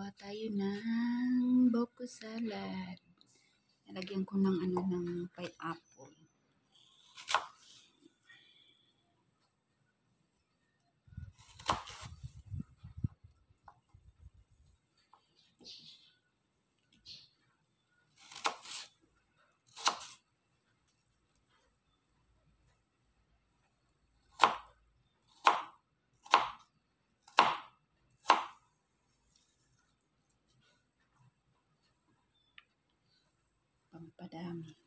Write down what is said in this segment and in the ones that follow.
Gagawa tayo ng buko salad. Nalagyan ko ng ng pineapple. Pampadami.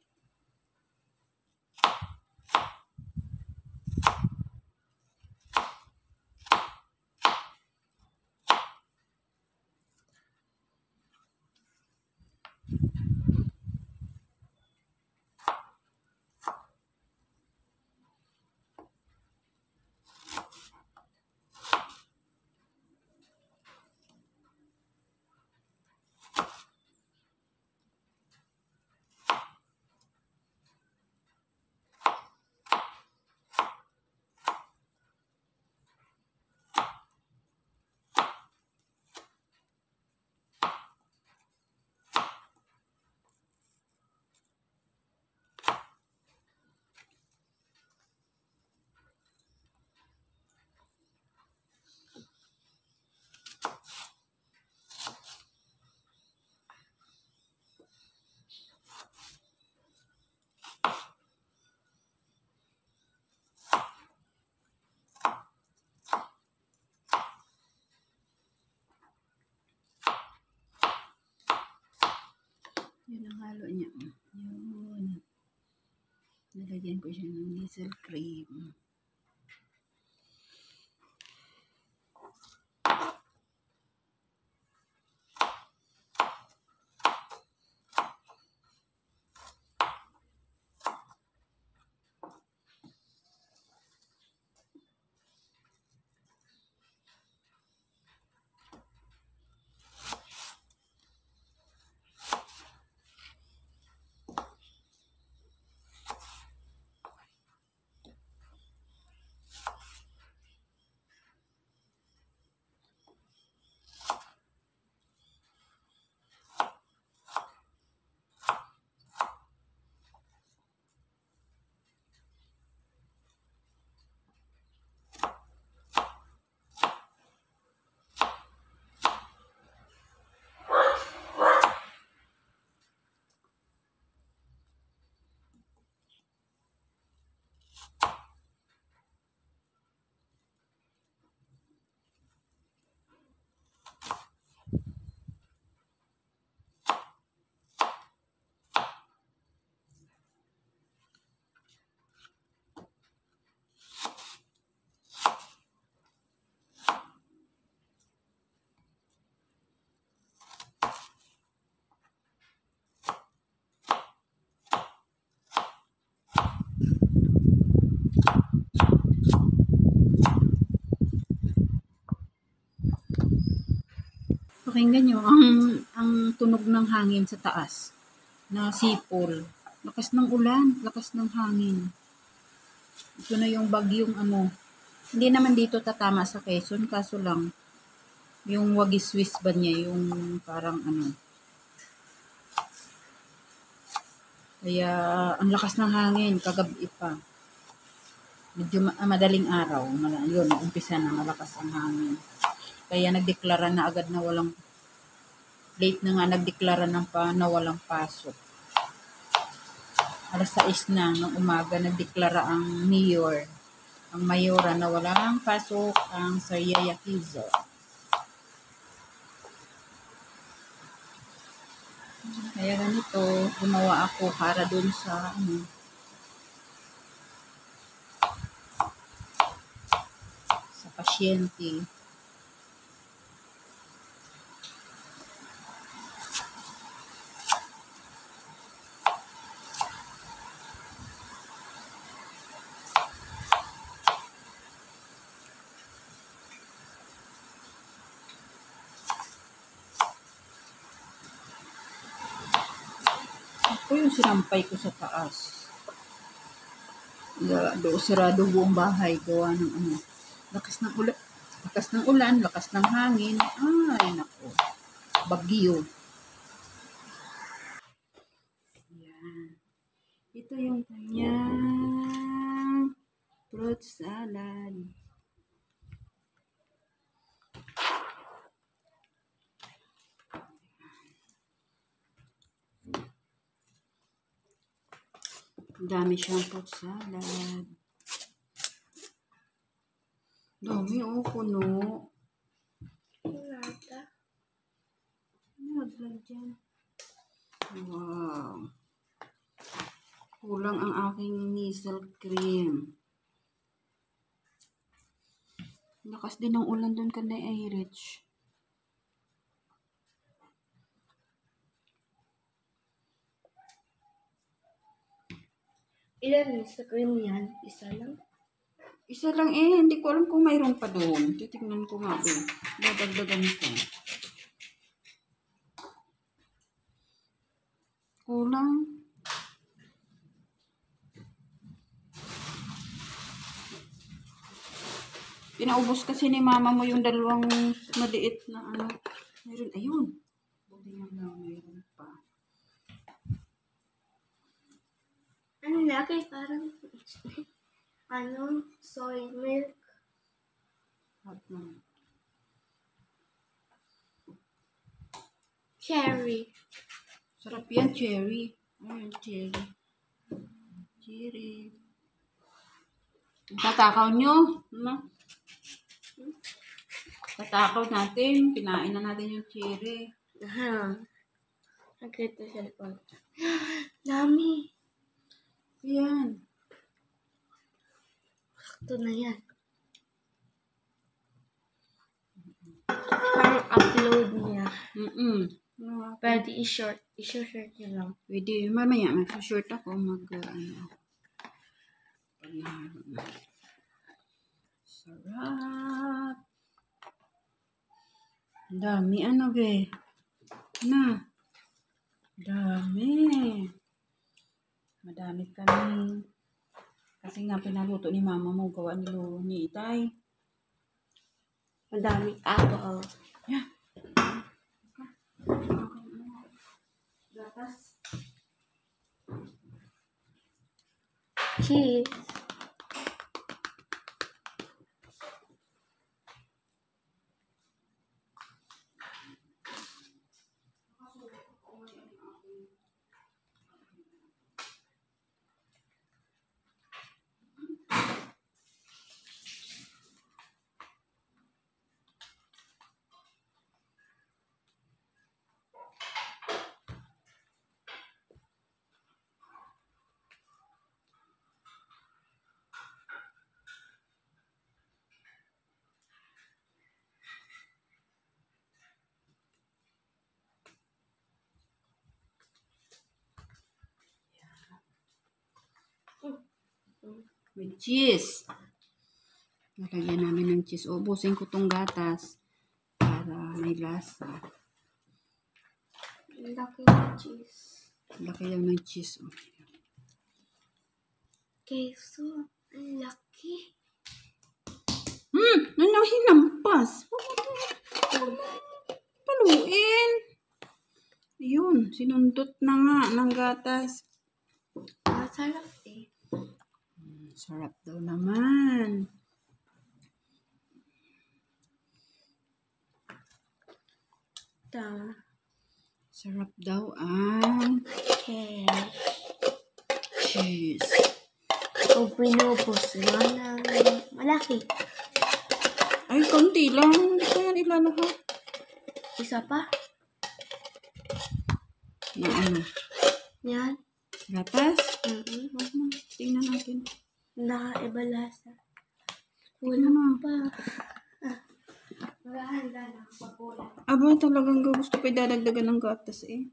Yun ang halo niya. Yun. Nalagyan ko siya ng diesel cream. Pakinggan nyo ang tunog ng hangin sa taas na sipol. Lakas ng ulan, lakas ng hangin. Ito na yung bagyong Hindi naman dito tatama sa Quezon, kaso lang yung wagiswis ba niya, yung parang Kaya ang lakas ng hangin, kagabi pa. Medyo madaling araw, yun, umpisa na malakas ang hangin. Kaya nagdeklara na agad na late na nga nagdeklara na walang pasok. Alas 6 na ng umaga nagdeklara ang mayora na walang pasok ang Sariaya Quezon. Kaya ganito, gumawa ako para dun sa sa pasyente. Ito yung sinampay ko sa taas. Sarado buong bahay. Gawa ng lakas ng ulan, lakas ng hangin. Ay, nako. bagyo. Yan. Ito yung kanyang fruit salad. Dami siyang fruit salad. Dami puno. Naglag dyan. Wow. Kulang ang aking nasal cream. Lakas din ng ulan doon ka na Rich. Ilan sa cream yan? Isa lang? Isa lang hindi ko alam kung mayroon pa doon. Titignan ko nga doon. Dadagdagan ko. Kulang. Pinaubos kasi ni mama mo yung dalawang maliit na ano. Mayroon, ayun. Buti nga lang, mayroon pa. Ano laki? Parang soy milk. Cherry. Sarap yan, cherry. Ayun, cherry. Cherry. Tatakaw nyo. Ano? Tatakaw natin. Kinain na natin yung cherry. Nakita siya po. Dami. Yan. Ito na yan. Parang upload niya. Pwede i-short. I-short niya lang. Pwede. Mamaya, mag-short ako. Sarap. Dami be. Na. Dami. Madami kami. Kasi nga pinaluto ni mama mo. Gawa ni Itay. Madami apple. Yeah. Gatas. Cheese. With cheese. Nalagyan namin ng cheese. Ubusin ko tong gatas para may lasa. Laki ng cheese. Laki lang ng cheese. Queso. Ang laki. Ano hinampas? Paluin. Ayun, sinundot na nga ng gatas. Masarap eh. Sarap daw naman. Sarap daw ang cheese. Kung pinupos na malaki. Ay, konti lang. Hindi ko yan ilalahat. Isa pa? Na ano? Yan. Gatas? Tingnan natin. Nakaiba lasa. Tingnan pa. Magahanda na ako pagkulang. Aba, talagang gusto ko idadagdagan ng gatas eh.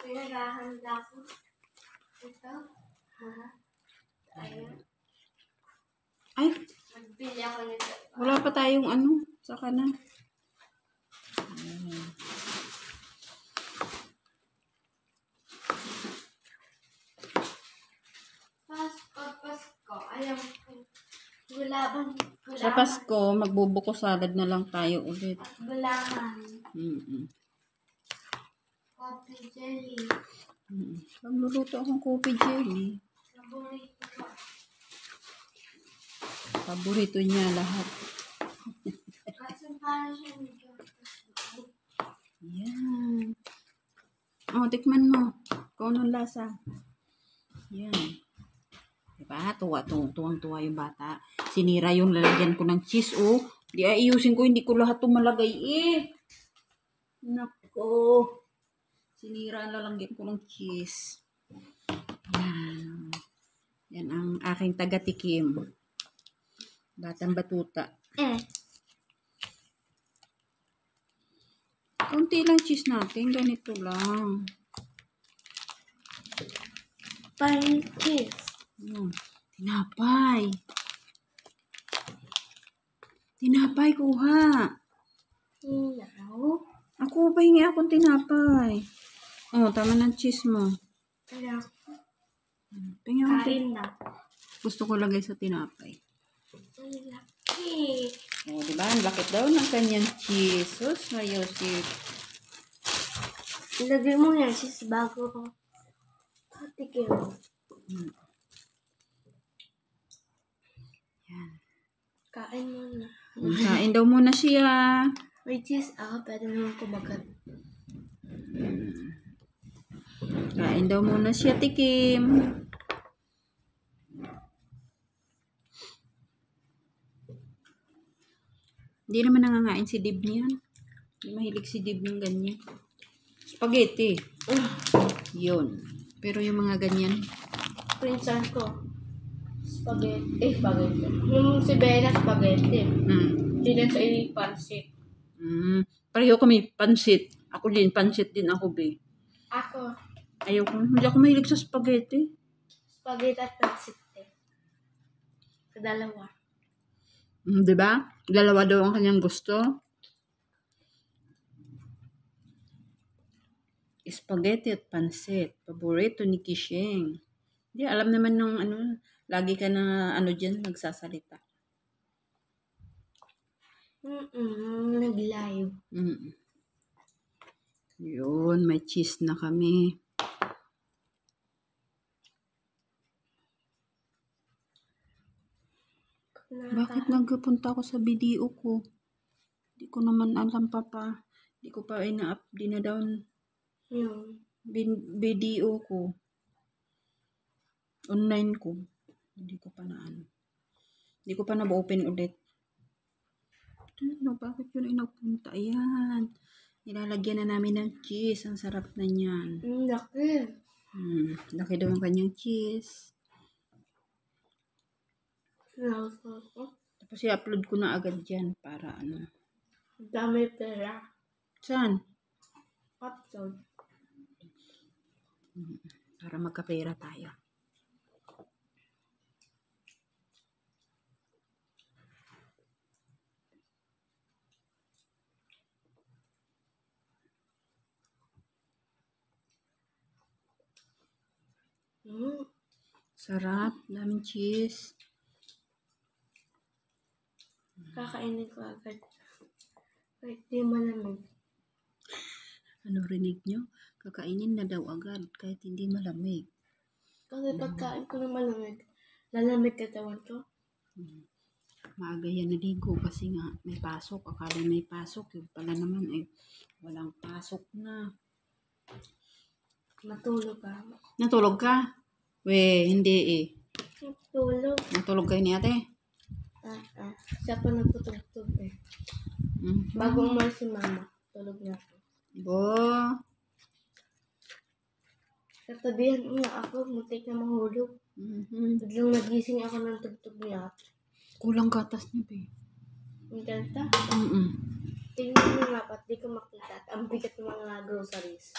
Pinagahanda ko. Ito. Ayan. Ay, Magbili ako nito. wala pa tayong ano. Saka na. Alam ko. Gulaban. Sa Pasko, magbubuko salad na lang tayo ulit. Gulaman. Coffee jelly. Magluluto akong coffee jelly. Paborito ko. Paborito niya lahat. Kasi parang siya medyo. Yan. Oh, tikman mo. Kung anong lasa. Yan. Diba? Tuwang-tuwa yung bata. Sinira yung lalagyan ko ng cheese, oh. Di ayusin ko, hindi ko lahat tumalagay, eh. Nako. Sinira ang lalagyan ko ng cheese. Yan. Yan ang aking taga-tikim. Batang batuta. Kunti lang cheese natin. Ganito lang. Parang cheese. Tinapay. Tinapay, kuha. Ilaw. Ako, pahingi akong tinapay. Oh, tama ng cheese mo. Kaya Pahingi akong kain na. Gusto ko lagay sa tinapay. Ang laki. Oh, diba? Ang bakit daw ng kanyang cheese. Sus, ayosip. Ilagay mo yan cheese bago ko. Katikin mo. Yan. Kain mo na. Kain daw muna siya. May cheese ako, pwede naman kumagat. Kain daw muna siya, tikim. Hindi naman nangangain si Dib niyan. Hindi mahilig si Dib ng ganyan. Spaghetti. Yun. Pero yung mga ganyan. Pinsan ko. Spaghetti. Spaghetti. Yung si Bella, spaghetti. Sila sa pansit. Pareho kami, pansit. Ako din, pansit din ako, be. Ako, Hindi ako mahilig sa spaghetti. spaghetti at pansit. Sa dalawa. Diba? Dalawa daw ang kanyang gusto. Spaghetti at pansit. Paborito ni Kisheng. Hindi, alam naman ng lagi ka na dyan, nagsasalita. Nag-live. Yun, may cheese na kami. Bakit nagpunta ako sa video ko? Hindi ko naman alam, papa. Hindi ko pa dina-down Yung video ko. Online ko. Hindi ko pa Hindi ko pa na-open ulit. Bakit yun ay nagpunta? Ayan. Nilalagyan na namin ng cheese. Ang sarap na niyan. laki. Laki daw ang kanyang cheese. Tapos i-upload ko na agad dyan para Dami pera. Saan? Upload. Para magkapera tayo. Sarap. Daming cheese. Kakainin ko agad. Kahit di malamig. Ano rinig nyo? Kakainin na daw agad kahit hindi malamig. Kasi pagkain ko na malamig, lalamig katawan ko. Maaga yan naligo kasi nga may pasok. Akala may pasok. Yung pala naman walang pasok na. Matulog ka. Natulog ka? Hindi Matulog. Natulog kayo ni ate? Siya pa nagputugtog Bago umalis si mama, tulog na ako. Katabihan nga ako, muntik na mahulog. Biglang nagising ako ng tugtog niya. Kulang gatas niya, be. Ang ganda. Tingnan mo nga, di ko makita. At ang bigat ng mga groceries.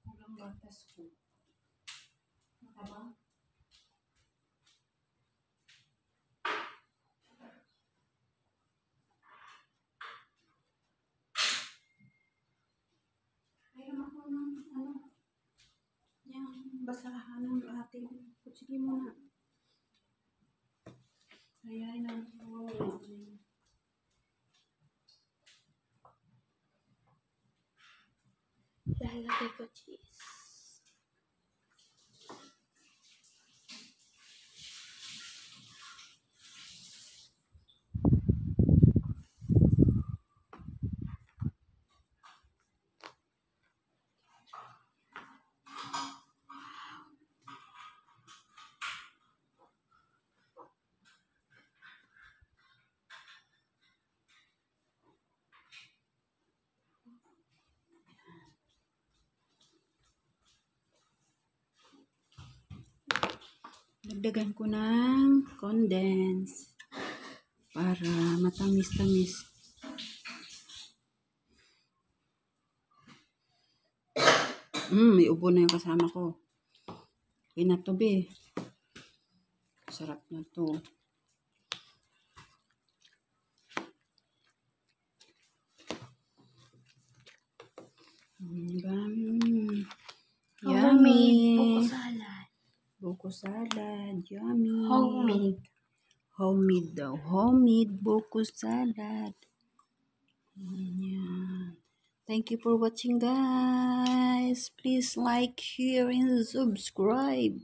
Kulang gatas ko. Mataba? yung basahan ng ating kutsili muna. Ayan ang Lalagay ko cheese. dagdagan ko ng condense para matamis-tamis. May ubo na yung kasama ko. Okay na to, be. Sarap na to. Yummy. Buko salad. Buko salad. Yummy. Homemade. Homemade daw. Homemade buko salad. Ayan. Thank you for watching, guys. Please like, share, and subscribe.